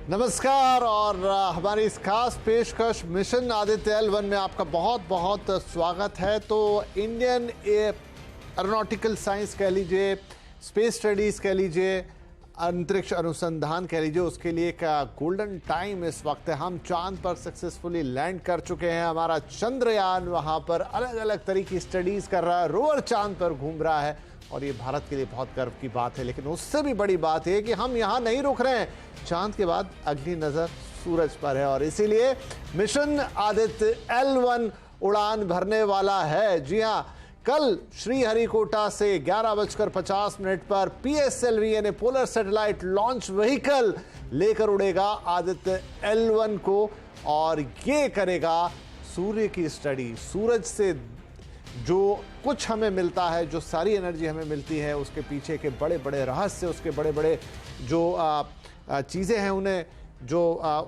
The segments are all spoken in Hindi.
नमस्कार और हमारी इस खास पेशकश मिशन आदित्य L1 में आपका बहुत बहुत स्वागत है। तो इंडियन एरोनॉटिकल साइंस कह लीजिए, स्पेस स्टडीज़ कह लीजिए, अंतरिक्ष अनुसंधान कह लीजिए, उसके लिए एक गोल्डन टाइम इस वक्त है। हम चांद पर सक्सेसफुली लैंड कर चुके हैं। हमारा चंद्रयान वहाँ पर अलग अलग तरह की स्टडीज़ कर रहा है, रोवर चांद पर घूम रहा है और ये भारत के लिए बहुत गर्व की बात है। लेकिन उससे भी बड़ी बात है कि हम यहाँ नहीं रुक रहे हैं। चांद के बाद अगली नज़र सूरज पर है और इसीलिए मिशन आदित्य L1 उड़ान भरने वाला है। जी हाँ, कल श्रीहरिकोटा से 11:50 पर PSLV यानी पोलर सैटेलाइट लॉन्च व्हीकल लेकर उड़ेगा आदित्य L1 को और ये करेगा सूर्य की स्टडी। सूरज से जो कुछ हमें मिलता है, जो सारी एनर्जी हमें मिलती है, उसके पीछे के बड़े बड़े रहस्य, उसके बड़े बड़े जो चीज़ें हैं, उन्हें जो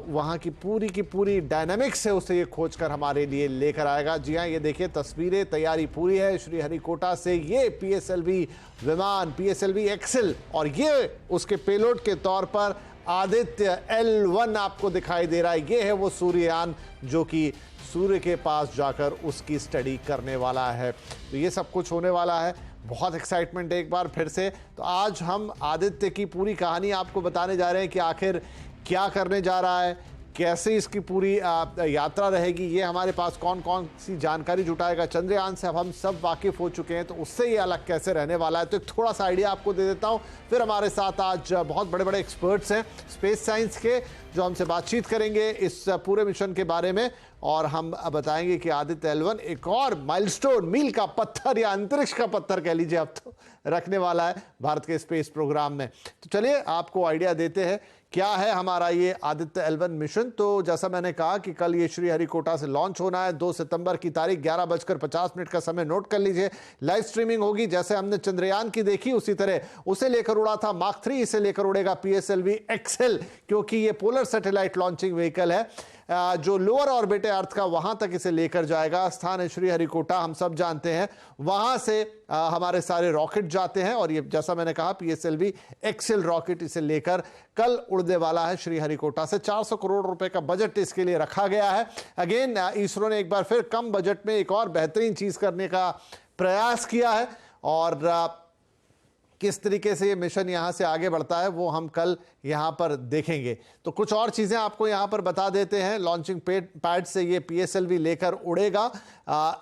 वहाँ की पूरी डायनामिक्स है, उसे ये खोज कर हमारे लिए लेकर आएगा। जी हाँ, ये देखिए तस्वीरें, तैयारी पूरी है। श्रीहरिकोटा से ये PSLV विमान, PSLV एक्सेल, और ये उसके पेलोड के तौर पर आदित्य L1 आपको दिखाई दे रहा है। ये है वो सूर्ययान जो कि सूर्य के पास जाकर उसकी स्टडी करने वाला है। तो ये सब कुछ होने वाला है। बहुत एक्साइटमेंट है एक बार फिर से। तो आज हम आदित्य की पूरी कहानी आपको बताने जा रहे हैं कि आखिर क्या करने जा रहा है, कैसे इसकी पूरी यात्रा रहेगी, ये हमारे पास कौन कौन सी जानकारी जुटाएगा। चंद्रयान से अब हम सब वाकिफ़ हो चुके हैं, तो उससे ये अलग कैसे रहने वाला है, तो एक थोड़ा सा आइडिया आपको दे देता हूँ। फिर हमारे साथ आज बहुत बड़े बड़े एक्सपर्ट्स हैं स्पेस साइंस के, जो हमसे बातचीत करेंगे इस पूरे मिशन के बारे में, और हम बताएंगे कि आदित्य L1 एक और माइलस्टोन, मील का पत्थर या अंतरिक्ष का पत्थर कह लीजिए अब तो, रखने वाला है भारत के स्पेस प्रोग्राम में। तो चलिए आपको आइडिया देते हैं क्या है हमारा ये आदित्य L1 मिशन। तो जैसा मैंने कहा कि कल ये श्रीहरिकोटा से लॉन्च होना है। 2 सितंबर की तारीख, 11:50 का समय नोट कर लीजिए। लाइव स्ट्रीमिंग होगी, जैसे हमने चंद्रयान की देखी उसी तरह उसे लेकर उड़ा था मार्क 3, इसे लेकर उड़ेगा PSLV एक्सेल, क्योंकि ये पोलर सैटेलाइट लॉन्चिंग व्हीकल है जो लोअर ऑर्बिट है अर्थ का, वहां तक इसे लेकर जाएगा। स्थान है श्रीहरिकोटा, हम सब जानते हैं। वहां से हमारे सारे रॉकेट जाते हैं और ये जैसा मैंने कहा PSLV एक्सेल रॉकेट इसे लेकर कल उड़ने वाला है श्रीहरिकोटा से। 400 करोड़ रुपए का बजट इसके लिए रखा गया है। अगेन इसरो ने एक बार फिर कम बजट में एक और बेहतरीन चीज करने का प्रयास किया है और किस तरीके से ये मिशन यहाँ से आगे बढ़ता है वो हम कल यहाँ पर देखेंगे। तो कुछ और चीज़ें आपको यहाँ पर बता देते हैं। लॉन्चिंग पैड से ये PSLV लेकर उड़ेगा।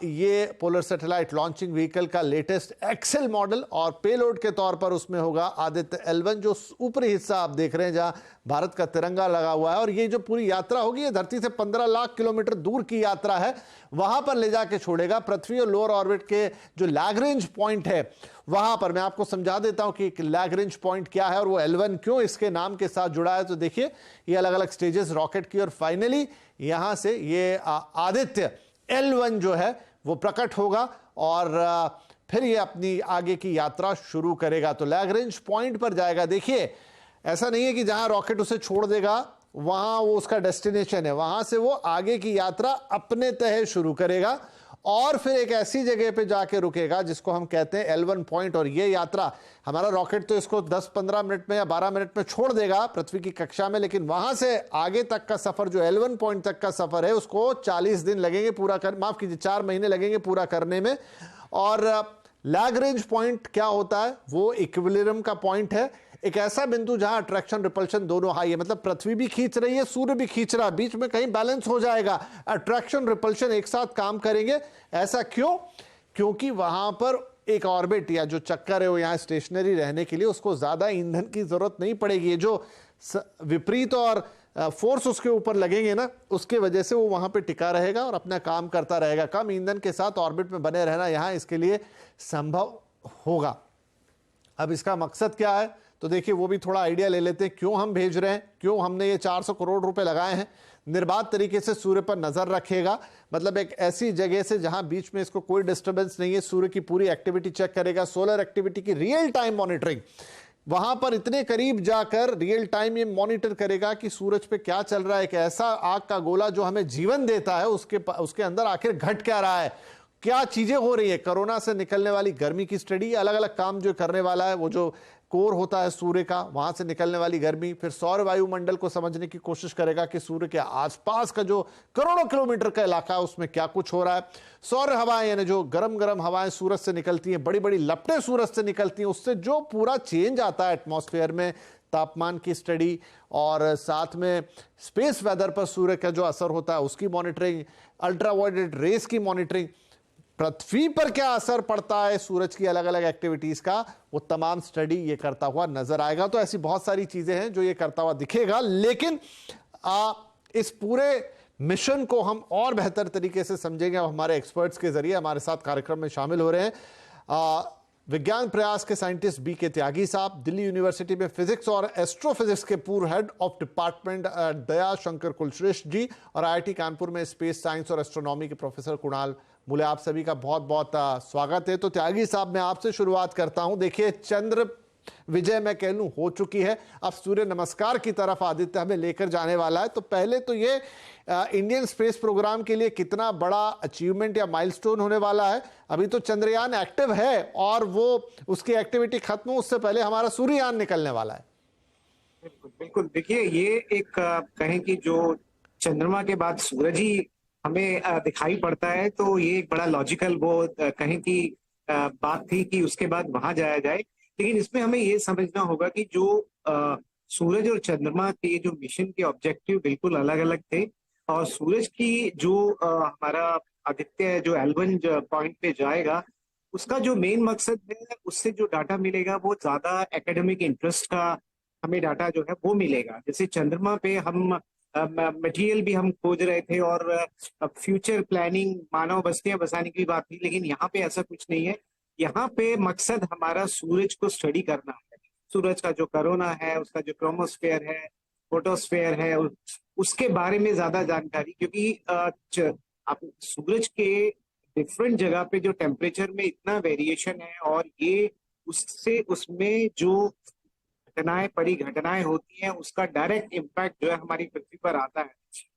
ये पोलर सैटेलाइट लॉन्चिंग व्हीकल का लेटेस्ट एक्सेल मॉडल और पेलोड के तौर पर उसमें होगा आदित्य L1, जो ऊपरी हिस्सा आप देख रहे हैं जहाँ भारत का तिरंगा लगा हुआ है। और ये जो पूरी यात्रा होगी, ये धरती से 15 लाख किलोमीटर दूर की यात्रा है, वहां पर ले जाके छोड़ेगा। पृथ्वी और लोअर ऑर्बिट के जो लैग्रेंज पॉइंट है वहां पर मैं आपको समझा देता हूं कि लैग्रेंज पॉइंट क्या है और वो L1 क्यों इसके नाम के साथ जुड़ा है। तो देखिए ये अलग अलग स्टेजेस रॉकेट की, और फाइनली यहां से ये आदित्य L1 जो है वो प्रकट होगा और फिर ये अपनी आगे की यात्रा शुरू करेगा। तो लैग्रेंज पॉइंट पर जाएगा। देखिए ऐसा नहीं है कि जहां रॉकेट उसे छोड़ देगा वहां वो उसका डेस्टिनेशन है, वहां से वो आगे की यात्रा अपने तय शुरू करेगा और फिर एक ऐसी जगह पे जाके रुकेगा जिसको हम कहते हैं L1 पॉइंट। और ये यात्रा, हमारा रॉकेट तो इसको 10-15 मिनट में या 12 मिनट में छोड़ देगा पृथ्वी की कक्षा में, लेकिन वहां से आगे तक का सफर, जो L1 पॉइंट तक का सफर है, उसको 40 दिन लगेंगे पूरा कर, माफ कीजिए 4 महीने लगेंगे पूरा करने में। और लैग्रेंज पॉइंट क्या होता है? वो इक्विलिब्रियम का पॉइंट है, एक ऐसा बिंदु जहां अट्रैक्शन रिपल्शन दोनों हाई है, मतलब पृथ्वी भी खींच रही है, सूर्य भी खींच रहा है, बीच में कहीं बैलेंस हो जाएगा, अट्रैक्शन रिपल्शन एक साथ काम करेंगे। ऐसा क्यों? क्योंकि वहां पर एक ऑर्बिट या जो चक्कर है वो यहाँ स्टेशनरी रहने के लिए उसको ज्यादा ईंधन की जरूरत नहीं पड़ेगी। ये जो विपरीत और फोर्स उसके ऊपर लगेंगे ना, उसके वजह से वो वहां पे टिका रहेगा और अपना काम करता रहेगा। कम ईंधन के साथ ऑर्बिट में बने रहना यहाँ इसके लिए संभव होगा। अब इसका मकसद क्या है? तो देखिए वो भी थोड़ा आइडिया ले लेते हैं, क्यों हम भेज रहे हैं, क्यों हमने ये 400 करोड़ रुपए लगाए हैं। निर्बाध तरीके से सूर्य पर नजर रखेगा, मतलब एक ऐसी जगह से जहां बीच में इसको कोई डिस्टर्बेंस नहीं है, सूर्य की पूरी एक्टिविटी चेक करेगा, सोलर एक्टिविटी की रियल टाइम मॉनिटरिंग, वहां पर इतने करीब जाकर रियल टाइम ये मॉनिटर करेगा कि सूरज पे क्या चल रहा है। एक ऐसा आग का गोला जो हमें जीवन देता है, उसके अंदर आखिर घट क्या रहा है, क्या चीजें हो रही है। कोरोना से निकलने वाली गर्मी की स्टडी, अलग अलग काम जो करने वाला है, वो जो कोर होता है सूर्य का, वहां से निकलने वाली गर्मी, फिर सौर वायुमंडल को समझने की कोशिश करेगा कि सूर्य के आसपास का जो करोड़ों किलोमीटर का इलाका है उसमें क्या कुछ हो रहा है। सौर हवाएं यानी जो गर्म गर्म हवाएं सूरज से निकलती हैं, बड़ी बड़ी लपटें सूरज से निकलती हैं, उससे जो पूरा चेंज आता है एटमॉस्फेयर में, तापमान की स्टडी और साथ में स्पेस वेदर पर सूर्य का जो असर होता है उसकी मॉनिटरिंग, अल्ट्रावायलेट रेस की मॉनिटरिंग, पृथ्वी पर क्या असर पड़ता है सूरज की अलग अलग एक्टिविटीज का, वो तमाम स्टडी ये करता हुआ नजर आएगा। तो ऐसी बहुत सारी चीजें हैं जो ये करता हुआ दिखेगा। लेकिन इस पूरे मिशन को हम और बेहतर तरीके से समझेंगे अब हमारे एक्सपर्ट्स के जरिए। हमारे साथ कार्यक्रम में शामिल हो रहे हैं विज्ञान प्रयास के साइंटिस्ट बी.के. त्यागी साहब, दिल्ली यूनिवर्सिटी में फिजिक्स और एस्ट्रोफिजिक्स के पूर्व head of department Daya Shankar Kulshreshtha ji, और आईआईटी कानपुर में स्पेस साइंस और एस्ट्रोनॉमी के प्रोफेसर कुणाल मूले। आप सभी का बहुत बहुत स्वागत है। तो त्यागी साहब, मैं आपसे शुरुआत करता हूं। देखिए, चंद्र विजय मैं कह लूं हो चुकी है, अब सूर्य नमस्कार की तरफ आदित्य हमें लेकर जाने वाला है। तो पहले तो ये इंडियन स्पेस प्रोग्राम के लिए कितना बड़ा अचीवमेंट या माइलस्टोन होने वाला है। अभी तो चंद्रयान एक्टिव है और वो उसकी एक्टिविटी खत्म हो उससे पहले हमारा सूर्ययान निकलने वाला है। बिल्कुल बिल्कुल। देखिए, ये एक कहें कि जो चंद्रमा के बाद सूरज ही हमें दिखाई पड़ता है, तो ये एक बड़ा लॉजिकल वो कहें कि बात थी कि उसके बाद वहां जाया जाए। लेकिन इसमें हमें ये समझना होगा कि जो सूरज और चंद्रमा के जो मिशन के ऑब्जेक्टिव बिल्कुल अलग अलग थे। और सूरज की जो हमारा आदित्य जो L1 पॉइंट पे जाएगा, उसका जो मेन मकसद है, उससे जो डाटा मिलेगा वो ज्यादा एकेडमिक इंटरेस्ट का हमें डाटा जो है वो मिलेगा। जैसे चंद्रमा पे हम मटेरियल भी हम खोज रहे थे और फ्यूचर प्लानिंग, मानव बस्तियां बसाने की बात थी, लेकिन यहाँ पे ऐसा कुछ नहीं है। यहाँ पे मकसद हमारा सूरज को स्टडी करना है। सूरज का जो कोरोना है, उसका जो क्रोमोस्फेयर है, फोटोस्फेयर है, उसके बारे में ज्यादा जानकारी, क्योंकि सूरज के डिफरेंट जगह पे जो टेम्परेचर में इतना वेरिएशन है, और ये उससे उसमें जो परिघटनाएं होती हैं, उसका डायरेक्ट इम्पैक्ट जो है हमारी पृथ्वी पर आता है।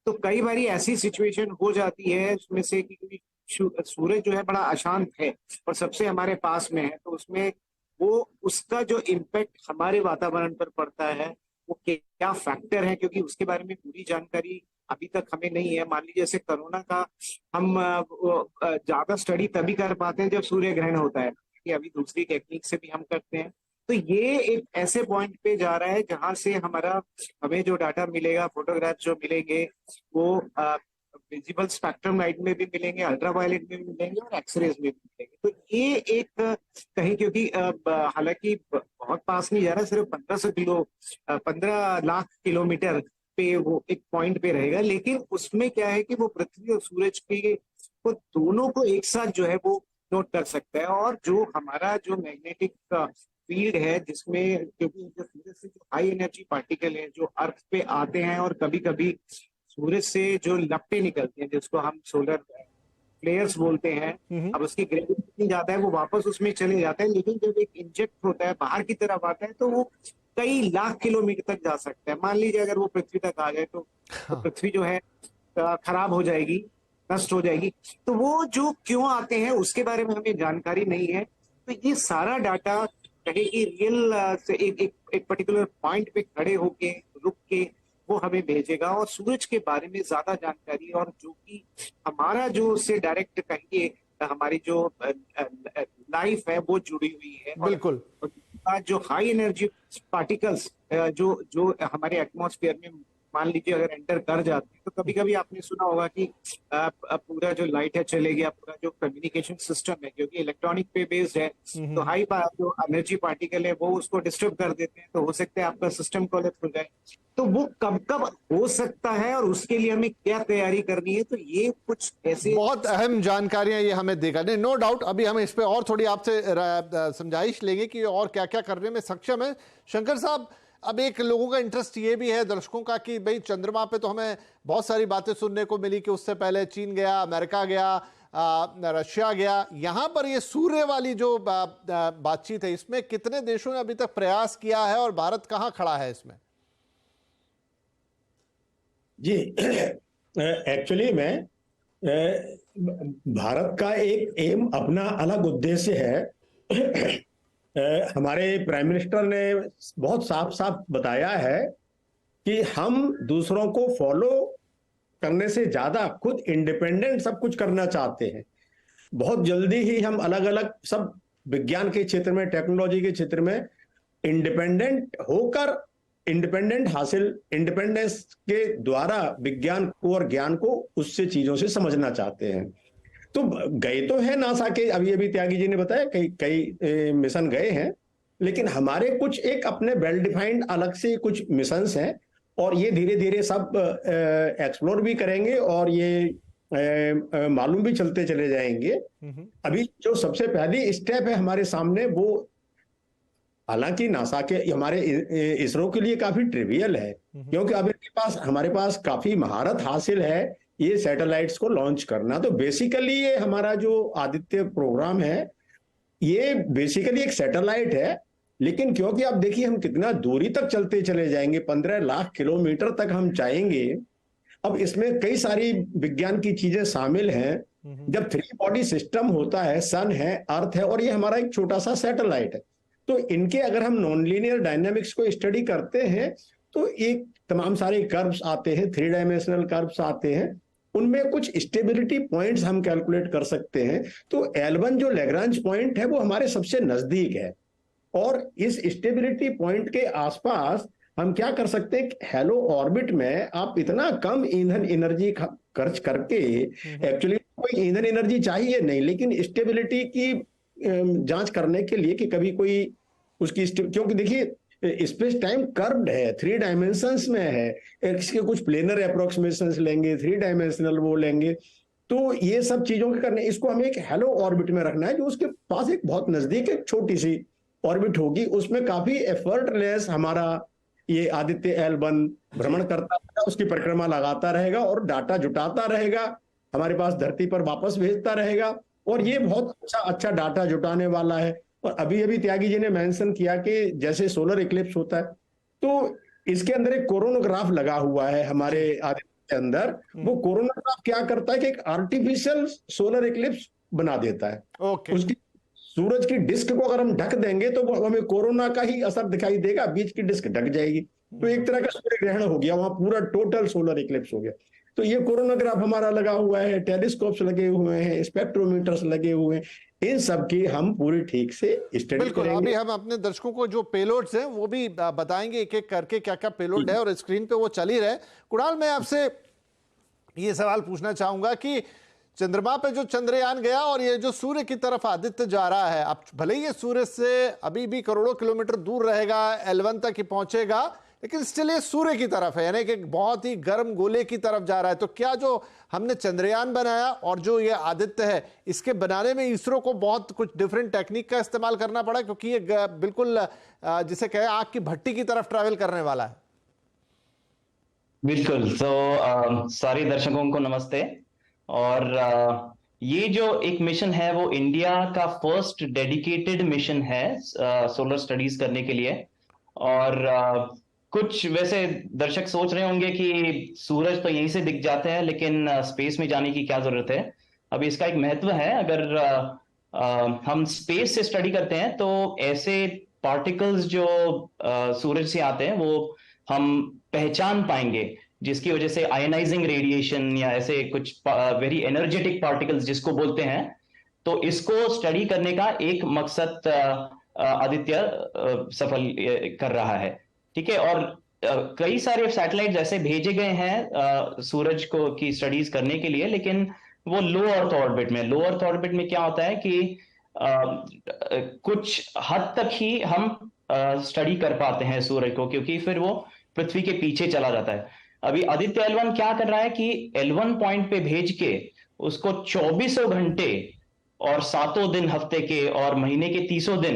तो कई बार ऐसी सिचुएशन हो जाती है उसमें से कि सूरज जो है बड़ा अशांत है और सबसे हमारे पास में है, तो उसमें वो उसका जो इम्पैक्ट हमारे वातावरण पर पड़ता है वो क्या फैक्टर है, क्योंकि उसके बारे में पूरी जानकारी अभी तक हमें नहीं है। मान लीजिए जैसे कोरोना का हम ज्यादा स्टडी तभी कर पाते हैं जब सूर्य ग्रहण होता है, कि अभी दूसरी टेक्निक से भी हम करते हैं। तो ये एक ऐसे पॉइंट पे जा रहा है जहां से हमें जो डाटा मिलेगा, फोटोग्राफ जो मिलेंगे, वो विजिबल स्पेक्ट्रम लाइट में भी मिलेंगे, अल्ट्रावायलेट में भी मिलेंगे और एक्सरेज में भी मिलेंगे। तो ये एक कहीं, क्योंकि हालांकि बहुत पास नहीं जा रहा, सिर्फ 15 लाख किलोमीटर पे वो एक पॉइंट पे रहेगा, लेकिन उसमें क्या है कि वो पृथ्वी और सूरज के वो दोनों को एक साथ जो है वो नोट कर सकता है। और जो हमारा जो मैग्नेटिक फील्ड है, जिसमें क्योंकि जो सूरज से जो हाई एनर्जी पार्टिकल है जो अर्थ पे आते हैं, और कभी कभी सूरज से जो लपटें निकलती हैं जिसको हम सोलर फ्लेयर्स बोलते हैं, अब उसकी ग्रेविटी इतनी ज्यादा है वो वापस उसमें चले जाते हैं, लेकिन जब एक इंजेक्ट होता है बाहर की तरफ आता है तो वो कई लाख किलोमीटर तक जा सकता है। मान लीजिए अगर वो पृथ्वी तक आ जाए तो पृथ्वी जो है खराब हो जाएगी, नष्ट हो जाएगी। तो वो जो क्यों आते हैं उसके बारे में हमें जानकारी नहीं है। तो ये सारा डाटा कहे कि रियल से एक पर्टिकुलर पॉइंट पे खड़े होके रुक के वो हमें भेजेगा, और सूरज के बारे में ज्यादा जानकारी, और जो कि हमारा जो उससे डायरेक्ट कहिए हमारी जो लाइफ है वो जुड़ी हुई है। बिल्कुल। और जो हाई एनर्जी पार्टिकल्स जो हमारे एटमॉस्फेयर में मान लीजिए अगर एंटर कर जाते हैं, तो कभी कभी आपने सुना होगा कि पूरा जो लाइट है चले गया, पूरा जो कम्युनिकेशन सिस्टम है क्योंकि इलेक्ट्रॉनिक पे बेस्ड है, तो हाई जो एनर्जी पार्टिकल है वो उसको डिस्टर्ब कर देते हैं, तो हो सकता है आपका सिस्टम कोलैप्स हो जाए। तो वो कब कब हो सकता है और उसके लिए हमें क्या तैयारी करनी है, तो ये कुछ ऐसे बहुत अहम जानकारियां ये हमें देगा। नहीं, नो डाउट, अभी हम इस पे और थोड़ी आपसे समझाइश लेंगे कि और क्या क्या करने में सक्षम है। शंकर साहब, अब एक लोगों का इंटरेस्ट ये भी है, दर्शकों का, कि भाई चंद्रमा पे तो हमें बहुत सारी बातें सुनने को मिली कि उससे पहले चीन गया, अमेरिका गया, रशिया गया। यहां पर ये सूर्य वाली जो बातचीत है, इसमें कितने देशों ने अभी तक प्रयास किया है और भारत कहां खड़ा है इसमें? जी, एक्चुअली में भारत का एक एम, अपना अलग उद्देश्य है हमारे प्राइम मिनिस्टर ने बहुत साफ साफ बताया है कि हम दूसरों को फॉलो करने से ज्यादा खुद इंडिपेंडेंट सब कुछ करना चाहते हैं। बहुत जल्दी ही हम अलग अलग सब विज्ञान के क्षेत्र में, टेक्नोलॉजी के क्षेत्र में इंडिपेंडेंट होकर, इंडिपेंडेंस के द्वारा विज्ञान को और ज्ञान को उससे चीजों से समझना चाहते हैं। तो गए तो हैं नासा के, अभी अभी त्यागी जी ने बताया कई कई मिशन गए हैं, लेकिन हमारे कुछ एक अपने वेल डिफाइंड अलग से कुछ मिशंस हैं और ये धीरे धीरे सब एक्सप्लोर भी करेंगे और ये मालूम भी चलते चले जाएंगे। अभी जो सबसे पहली स्टेप है हमारे सामने, वो हालांकि नासा के हमारे इसरो के लिए काफी ट्रिवियल है, क्योंकि अब हमारे पास काफी महारत हासिल है ये सैटेलाइट्स को लॉन्च करना। तो बेसिकली ये हमारा जो आदित्य प्रोग्राम है ये बेसिकली एक सैटेलाइट है, लेकिन क्योंकि आप देखिए हम कितना दूरी तक चलते चले जाएंगे, 15 लाख किलोमीटर तक हम जाएंगे। अब इसमें कई सारी विज्ञान की चीजें शामिल हैं। जब 3 बॉडी सिस्टम होता है, सन है, अर्थ है और ये हमारा एक छोटा सा सैटेलाइट है, तो इनके अगर हम नॉन लीनियर डायनामिक्स को स्टडी करते हैं तो एक तमाम सारे कर्व्स आते हैं, 3 डायमेंशनल कर्व्स आते हैं, उनमें कुछ स्टेबिलिटी पॉइंट्स हम कैलकुलेट कर सकते हैं। तो L1 जो लैग्रांज पॉइंट है वो हमारे सबसे नजदीक है और इस स्टेबिलिटी पॉइंट के आसपास हम क्या कर सकते हैं, हेलो ऑर्बिट में आप इतना कम ईंधन एनर्जी खर्च करके, एक्चुअली कोई ईंधन एनर्जी चाहिए नहीं, लेकिन स्टेबिलिटी की जांच करने के लिए कि कभी कोई उसकी, क्योंकि देखिए स्पेस टाइम कर्व्ड है, 3 डायमेंशंस में है, इसके कुछ प्लेनर अप्रोक्सीमेशंस लेंगे, 3 डायमेंशनल वो लेंगे, तो ये सब चीजों के करने इसको हमें एक हेलो ऑर्बिट में रखना है, जो उसके पास एक बहुत नजदीक एक छोटी सी ऑर्बिट होगी, उसमें काफी एफर्टलेस हमारा ये आदित्य L1 भ्रमण करता रहेगा, उसकी परिक्रमा लगाता रहेगा और डाटा जुटाता रहेगा, हमारे पास धरती पर वापस भेजता रहेगा और ये बहुत अच्छा डाटा जुटाने वाला है। और अभी अभी त्यागी जी ने मेंशन किया कि जैसे सोलर इक्लिप्स होता है तो इसके अंदर एक कोरोनोग्राफ लगा हुआ है हमारे आदित्य के अंदर। वो कोरोनोग्राफ क्या करता है कि एक आर्टिफिशियल सोलर इक्लिप्स बना देता है। उसकी सूरज की डिस्क को अगर हम ढक देंगे तो वो हमें कोरोना का ही असर दिखाई देगा, बीच की डिस्क ढक जाएगी, तो एक तरह का सूर्य ग्रहण हो गया, वहां पूरा टोटल सोलर इक्लिप्स हो गया। तो ये कोरोनोग्राफ हमारा लगा हुआ है, टेलीस्कोप्स लगे हुए हैं, स्पेक्ट्रोमीटर्स लगे हुए हैं, इन सब की हम पूरी ठीक से स्टडी करेंगे। अभी हम अपने दर्शकों को जो पेलोड्स हैं वो भी बताएंगे एक एक करके क्या क्या पेलोड है और स्क्रीन पे वो चल ही रहे। कुणाल, मैं आपसे ये सवाल पूछना चाहूंगा कि चंद्रमा पे जो चंद्रयान गया और ये जो सूर्य की तरफ आदित्य जा रहा है, अब भले ही ये सूर्य से अभी भी करोड़ों किलोमीटर दूर रहेगा, L1 तक ही पहुंचेगा, लेकिन स्टिल ये सूर्य की तरफ है, यानी कि एक बहुत ही गर्म गोले की तरफ जा रहा है। तो क्या जो हमने चंद्रयान बनाया और जो ये आदित्य है, इसके बनाने में इसरो को बहुत कुछ डिफरेंट टेक्निक का इस्तेमाल करना पड़ा, क्योंकि ये बिल्कुल जिसे कहे आग की भट्टी की तरफ ट्रैवल करने वाला है? बिल्कुल। तो सारे दर्शकों को नमस्ते। और ये जो एक मिशन है वो इंडिया का फर्स्ट डेडिकेटेड मिशन है सोलर स्टडीज करने के लिए। और कुछ वैसे दर्शक सोच रहे होंगे कि सूरज तो यहीं से दिख जाते हैं, लेकिन स्पेस में जाने की क्या जरूरत है। अब इसका एक महत्व है, अगर हम स्पेस से स्टडी करते हैं तो ऐसे पार्टिकल्स जो सूरज से आते हैं वो हम पहचान पाएंगे, जिसकी वजह से आयनाइजिंग रेडिएशन या ऐसे कुछ वेरी एनर्जेटिक पार्टिकल्स जिसको बोलते हैं, तो इसको स्टडी करने का एक मकसद आदित्य सफल कर रहा है। ठीक है। और कई सारे सैटेलाइट ऐसे भेजे गए हैं सूरज को की स्टडीज करने के लिए, लेकिन वो लो अर्थ ऑर्बिट में। लो अर्थ ऑर्बिट में क्या होता है कि कुछ हद तक ही हम स्टडी कर पाते हैं सूरज को, क्योंकि फिर वो पृथ्वी के पीछे चला जाता है। अभी आदित्य L1 क्या कर रहा है कि L1 पॉइंट पे भेज के उसको 24 घंटे और 7 दिन हफ्ते के और महीने के 30 दिन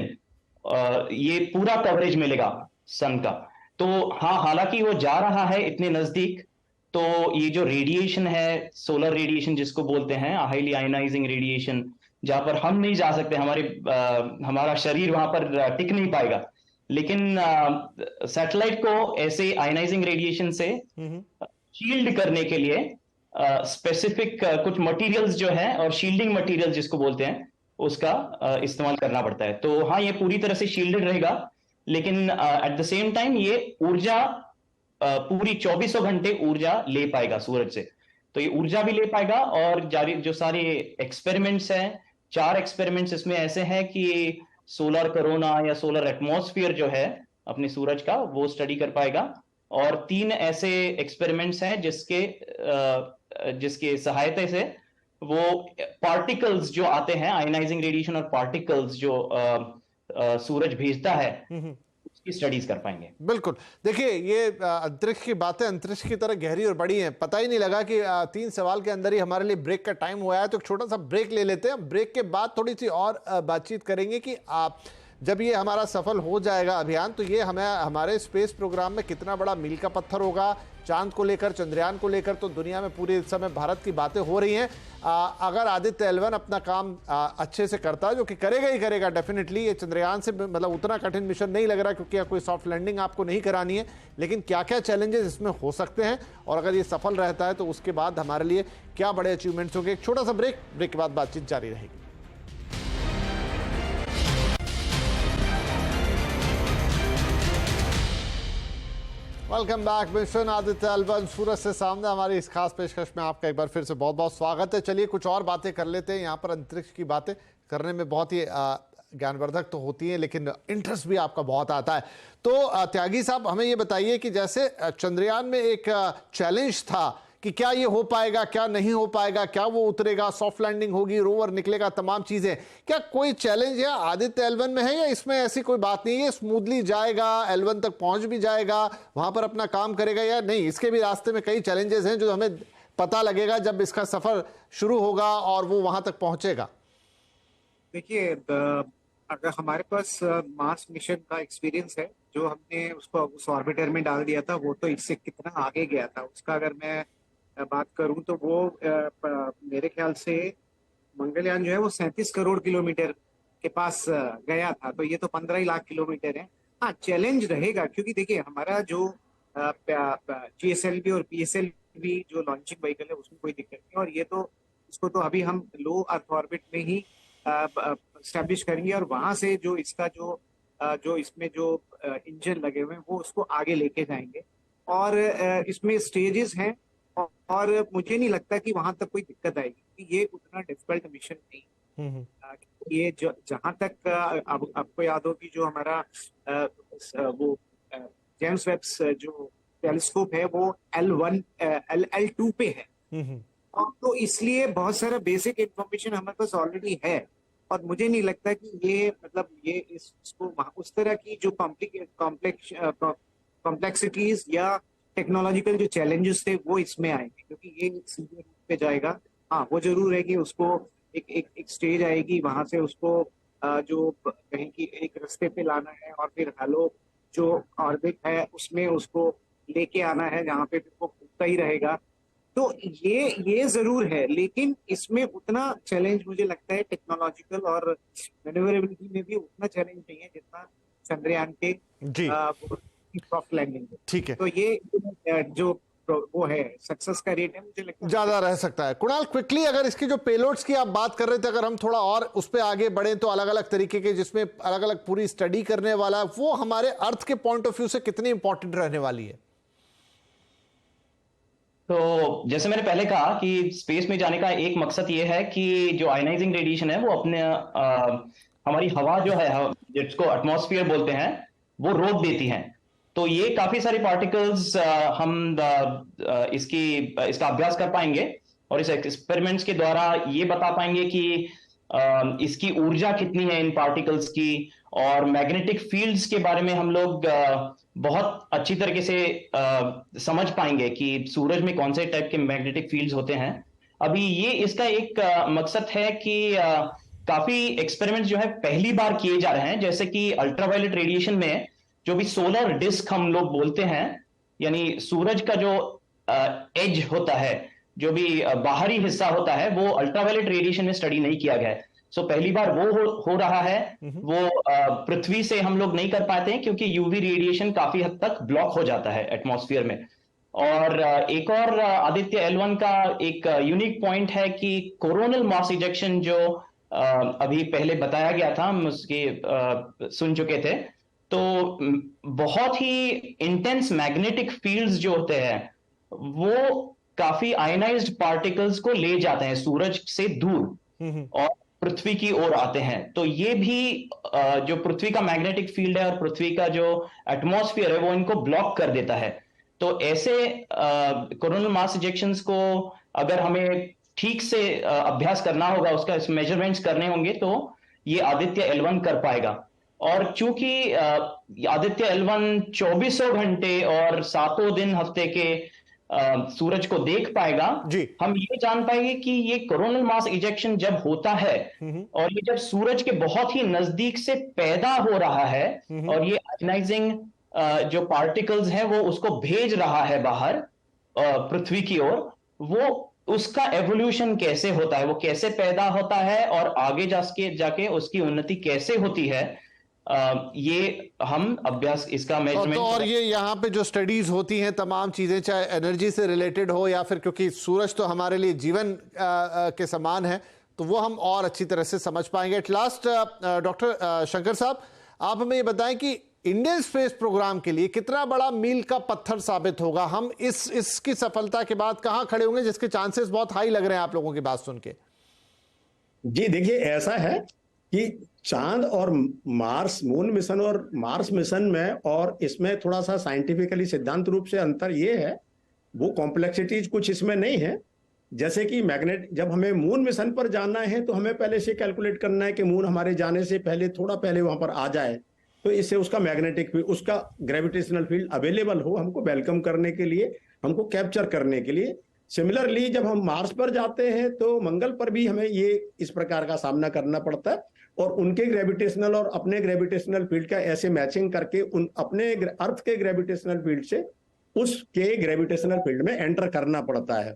ये पूरा कवरेज मिलेगा सन का। तो हाँ, हालांकि वो जा रहा है इतने नजदीक, तो ये जो रेडिएशन है, सोलर रेडिएशन जिसको बोलते हैं, हाईली आयनाइजिंग रेडिएशन, जहां पर हम नहीं जा सकते, हमारा शरीर वहां पर टिक नहीं पाएगा, लेकिन सैटेलाइट को ऐसे आयनाइजिंग रेडिएशन से शील्ड करने के लिए स्पेसिफिक कुछ मटेरियल्स जो है, और शील्डिंग मटेरियल्स जिसको बोलते हैं, उसका इस्तेमाल करना पड़ता है। तो हाँ, ये पूरी तरह से शील्डेड रहेगा, लेकिन एट द सेम टाइम ये ऊर्जा पूरी 24 घंटे ऊर्जा ले पाएगा सूरज से। तो ये ऊर्जा भी ले पाएगा, और जारी जो सारे एक्सपेरिमेंट्स हैं, 4 एक्सपेरिमेंट्स इसमें ऐसे हैं कि सोलर कोरोना या सोलर एटमॉस्फेयर जो है अपने सूरज का, वो स्टडी कर पाएगा। और 3 ऐसे एक्सपेरिमेंट्स हैं जिसके सहायता से वो पार्टिकल्स जो आते हैं, आयनाइजिंग रेडिएशन और पार्टिकल्स जो सूरज भेजता है, उसकी स्टडीज कर पाएंगे। बिल्कुल। देखिए, ये अंतरिक्ष की बातें अंतरिक्ष की तरह गहरी और बड़ी हैं। पता ही नहीं लगा कि 3 सवाल के अंदर ही हमारे लिए ब्रेक का टाइम हुआ है। तो एक छोटा सा ब्रेक ले लेते हैं। ब्रेक के बाद थोड़ी सी और बातचीत करेंगे कि जब ये हमारा सफल हो जाएगा अभियान, तो ये हमें हमारे स्पेस प्रोग्राम में कितना बड़ा मील का पत्थर होगा। चांद को लेकर, चंद्रयान को लेकर तो दुनिया में पूरे इस समय भारत की बातें हो रही हैं। अगर आदित्य L1 अपना काम अच्छे से करता है, जो कि करेगा ही करेगा डेफिनेटली, ये चंद्रयान से मतलब उतना कठिन मिशन नहीं लग रहा, क्योंकि कोई सॉफ्ट लैंडिंग आपको नहीं करानी है। लेकिन क्या क्या चैलेंजेस इसमें हो सकते हैं, और अगर ये सफल रहता है तो उसके बाद हमारे लिए क्या बड़े अचीवमेंट्स होंगे। एक छोटा सा ब्रेक के बाद बातचीत जारी रहेगी। Welcome back. Mission Aditya L1 सूरज से सामने हमारी इस खास पेशकश में आपका एक बार फिर से बहुत बहुत स्वागत है। चलिए कुछ और बातें कर लेते हैं। यहाँ पर अंतरिक्ष की बातें करने में बहुत ही ज्ञानवर्धक तो होती हैं, लेकिन इंटरेस्ट भी आपका बहुत आता है। तो त्यागी साहब, हमें ये बताइए कि जैसे चंद्रयान में एक चैलेंज था कि क्या ये हो पाएगा, क्या नहीं हो पाएगा, क्या वो उतरेगा, सॉफ्ट लैंडिंग होगी, रोवर निकलेगा, तमाम चीजें, क्या कोई चैलेंज या आदित्य L1 में है, या इसमें ऐसी कोई बात नहीं है, स्मूथली जाएगा, L1 तक पहुंच भी जाएगा, वहां पर अपना काम करेगा, या नहीं इसके भी रास्ते में कई चैलेंजेस हैं जो हमें पता लगेगा जब इसका सफर शुरू होगा और वो वहां तक पहुंचेगा? देखिए, अगर हमारे पास मार्स मिशन का एक्सपीरियंस है, जो हमने उसको उस ऑर्बिटर में डाल दिया था, वो तो इससे कितना आगे गया था। उसका अगर मैं बात करूं तो वो मेरे ख्याल से मंगलयान जो है वो 37 करोड़ किलोमीटर के पास गया था। तो ये तो 15 ही लाख किलोमीटर है। हाँ, चैलेंज रहेगा, क्योंकि देखिए हमारा जो GSLV और PSLV जो लॉन्चिंग व्हीकल है, उसमें कोई दिक्कत नहीं। और ये तो इसको तो अभी हम लो अर्थ ऑर्बिट में ही स्टैब्लिश करेंगे, और वहां से जो इसका जो इसमें जो इंजन लगे हुए हैं वो उसको आगे लेके जाएंगे। और इसमें स्टेजेस हैं, और मुझे नहीं लगता कि वहां तक कोई दिक्कत आएगी। ये उतना डिफिकल्ट मिशन नहीं। ये जहां तक आपको याद हो कि जो हमारा वो जेम्स वेब जो टेलीस्कोप है वो L2 पे है, और तो इसलिए बहुत सारा बेसिक इंफॉर्मेशन हमारे पास ऑलरेडी है। और मुझे नहीं लगता कि ये मतलब ये इसको उस तरह की जो कॉम्प्लेक्सिटीज या टेक्नोलॉजिकल जो चैलेंजेस थे वो इसमें आएंगे, क्योंकि ये सीधे रूट पे जाएगा। हाँ, वो जरूर है कि उसको एक स्टेज आएगी, वहां से उसको जो कहीं की एक रास्ते पे लाना है, और फिर हेलो जो ऑर्बिट है उसमें उसको लेके आना है, जहाँ पे वो घूमता ही रहेगा। तो ये जरूर है, लेकिन इसमें उतना चैलेंज मुझे लगता है टेक्नोलॉजिकल और मैन्यूवरेबिलिटी में भी उतना चैलेंज नहीं है जितना चंद्रयान के सॉफ्ट लैंडिंग। ठीक है, तो ये जो वो है सक्सेस का रेट है, मुझे लगता है ज्यादा रह सकता है। कुणाल, क्विकली अगर इसकी जो पेलोड्स की आप बात कर रहे थे, अगर हम थोड़ा और उस पर आगे बढ़े, तो अलग अलग तरीके के जिसमें अलग अलग पूरी स्टडी करने वाला, वो हमारे अर्थ के पॉइंट ऑफ व्यू से कितनी इंपॉर्टेंट रहने वाली है? तो जैसे मैंने पहले कहा कि स्पेस में जाने का एक मकसद ये है कि जो आयनाइजिंग रेडिएशन है वो अपने हमारी हवा जो है, जिसको एटमॉस्फेयर बोलते हैं, वो रोक देती हैं। तो ये काफी सारे पार्टिकल्स हम इसका अभ्यास कर पाएंगे, और इस एक्सपेरिमेंट्स के द्वारा ये बता पाएंगे कि इसकी ऊर्जा कितनी है इन पार्टिकल्स की, और मैग्नेटिक फील्ड्स के बारे में हम लोग बहुत अच्छी तरीके से समझ पाएंगे कि सूरज में कौन से टाइप के मैग्नेटिक फील्ड्स होते हैं। अभी ये इसका एक मकसद है कि काफी एक्सपेरिमेंट्स जो है पहली बार किए जा रहे हैं, जैसे कि अल्ट्रावायलेट रेडिएशन में जो भी सोलर डिस्क हम लोग बोलते हैं, यानी सूरज का जो एज होता है, जो भी बाहरी हिस्सा होता है, वो अल्ट्रावायलेट रेडिएशन में स्टडी नहीं किया गया है। सो पहली बार वो हो रहा है। वो पृथ्वी से हम लोग नहीं कर पाते हैं, क्योंकि यूवी रेडिएशन काफी हद तक ब्लॉक हो जाता है एटमॉस्फेयर में। और एक और आदित्य L1 का एक यूनिक पॉइंट है कि कोरोनल मास इजेक्शन जो अभी पहले बताया गया था, हम उसके सुन चुके थे। तो बहुत ही इंटेंस मैग्नेटिक फील्ड्स जो होते हैं वो काफी आयनाइज्ड पार्टिकल्स को ले जाते हैं सूरज से दूर और पृथ्वी की ओर आते हैं। तो ये भी जो पृथ्वी का मैग्नेटिक फील्ड है और पृथ्वी का जो एटमॉस्फेयर है वो इनको ब्लॉक कर देता है। तो ऐसे कोरोनल मास इजेक्शंस को अगर हमें ठीक से अभ्यास करना होगा, उसका मेजरमेंट्स करने होंगे, तो ये आदित्य L1 कर पाएगा। और चूंकि आदित्य L1 24 घंटे और 7 दिन हफ्ते के सूरज को देख पाएगा, हम ये जान पाएंगे कि ये कोरोनल मास इजेक्शन जब होता है और ये जब सूरज के बहुत ही नजदीक से पैदा हो रहा है और ये आयनाइजिंग जो पार्टिकल्स हैं वो उसको भेज रहा है बाहर पृथ्वी की ओर, वो उसका एवोल्यूशन कैसे होता है, वो कैसे पैदा होता है और आगे जाके उसकी उन्नति कैसे होती है, ये हम अभ्यास इसका मेजरमेंट। तो और ये यहाँ पे जो स्टडीज होती हैं तमाम चीजें, चाहे एनर्जी से रिलेटेड हो या फिर क्योंकि सूरज तो हमारे लिए जीवन के समान है, तो वो हम और अच्छी तरह से समझ पाएंगे। एट लास्ट डॉक्टर शंकर साहब, आप हमें ये बताएं कि इंडियन स्पेस प्रोग्राम के लिए कितना बड़ा मील का पत्थर साबित होगा, हम इसकी सफलता के बाद कहां खड़े होंगे, जिसके चांसेस बहुत हाई लग रहे हैं आप लोगों की बात सुन के। जी देखिए, ऐसा है कि चांद और मार्स, मून मिशन और मार्स मिशन में और इसमें थोड़ा सा साइंटिफिकली सिद्धांत रूप से अंतर ये है, वो कॉम्प्लेक्सिटीज कुछ इसमें नहीं है। जैसे कि मैग्नेट, जब हमें मून मिशन पर जाना है तो हमें पहले से कैलकुलेट करना है कि मून हमारे जाने से पहले थोड़ा पहले वहां पर आ जाए, तो इससे उसका मैग्नेटिक फील्ड, उसका ग्रेविटेशनल फील्ड अवेलेबल हो हमको वेलकम करने के लिए, हमको कैप्चर करने के लिए। सिमिलरली जब हम मार्स पर जाते हैं तो मंगल पर भी हमें ये इस प्रकार का सामना करना पड़ता है और उनके ग्रेविटेशनल और अपने ग्रेविटेशनल फील्ड का ऐसे मैचिंग करके उन अपने अर्थ के ग्रेविटेशनल फील्ड से उसके ग्रेविटेशनल फील्ड में एंटर करना पड़ता है।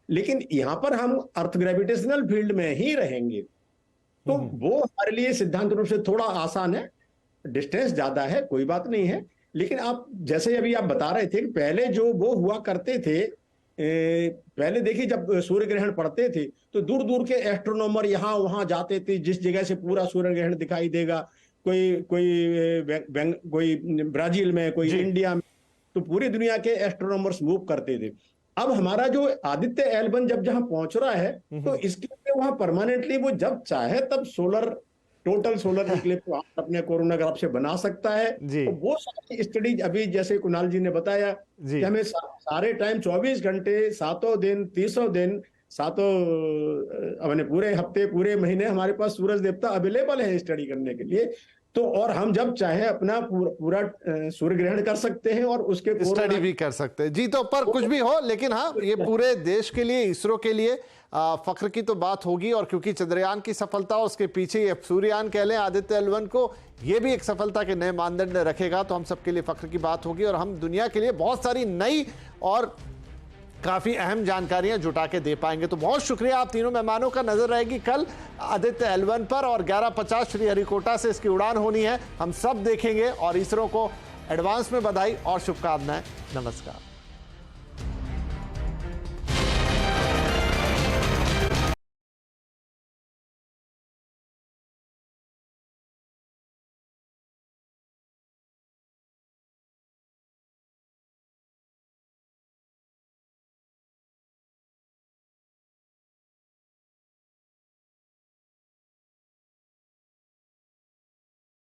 लेकिन यहां पर हम अर्थ ग्रेविटेशनल फील्ड में ही रहेंगे, तो वो हमारे लिए सिद्धांत रूप से थोड़ा आसान है। डिस्टेंस ज्यादा है, कोई बात नहीं है, लेकिन आप जैसे अभी आप बता रहे थे कि पहले जो वो हुआ करते थे, पहले देखिए जब सूर्य ग्रहण पड़ते थे तो दूर दूर के एस्ट्रोनॉमर यहाँ वहां जाते थे, जिस जगह से पूरा सूर्य ग्रहण दिखाई देगा, कोई ब्राजील में, कोई इंडिया में, तो पूरी दुनिया के एस्ट्रोनॉमर्स मूव करते थे। अब हमारा जो आदित्य L1 जब जहां पहुंच रहा है तो इसके लिए वहां परमानेंटली वो जब चाहे तब टोटल सोलर इक्लिप्स अपने कोरोनाग्राफ से बना सकता है। तो वो सारी स्टडी अभी जैसे कुणाल जी ने बताया कि हमें सारे टाइम 24 घंटे 7 दिन 300 दिन 7 अपने पूरे हफ्ते पूरे महीने हमारे पास सूरज देवता अवेलेबल है स्टडी करने के लिए। तो और हम जब चाहे अपना पूरा सूर्य ग्रहण कर सकते हैं और उसके स्टडी भी कर सकते हैं। जी, तो पर कुछ भी हो, लेकिन हाँ, ये पूरे देश के लिए, इसरो के लिए फख्र की तो बात होगी। और क्योंकि चंद्रयान की सफलता, उसके पीछे ये सूर्ययान कह लें आदित्य L1 को, ये भी एक सफलता के नए मानदंड रखेगा, तो हम सबके लिए फख्र की बात होगी। और हम दुनिया के लिए बहुत सारी नई और काफ़ी अहम जानकारियां जुटा के दे पाएंगे। तो बहुत शुक्रिया आप तीनों मेहमानों का। नजर रहेगी कल आदित्य L1 पर और 11:50 श्रीहरिकोटा से इसकी उड़ान होनी है, हम सब देखेंगे। और इसरो को एडवांस में बधाई और शुभकामनाएं। नमस्कार।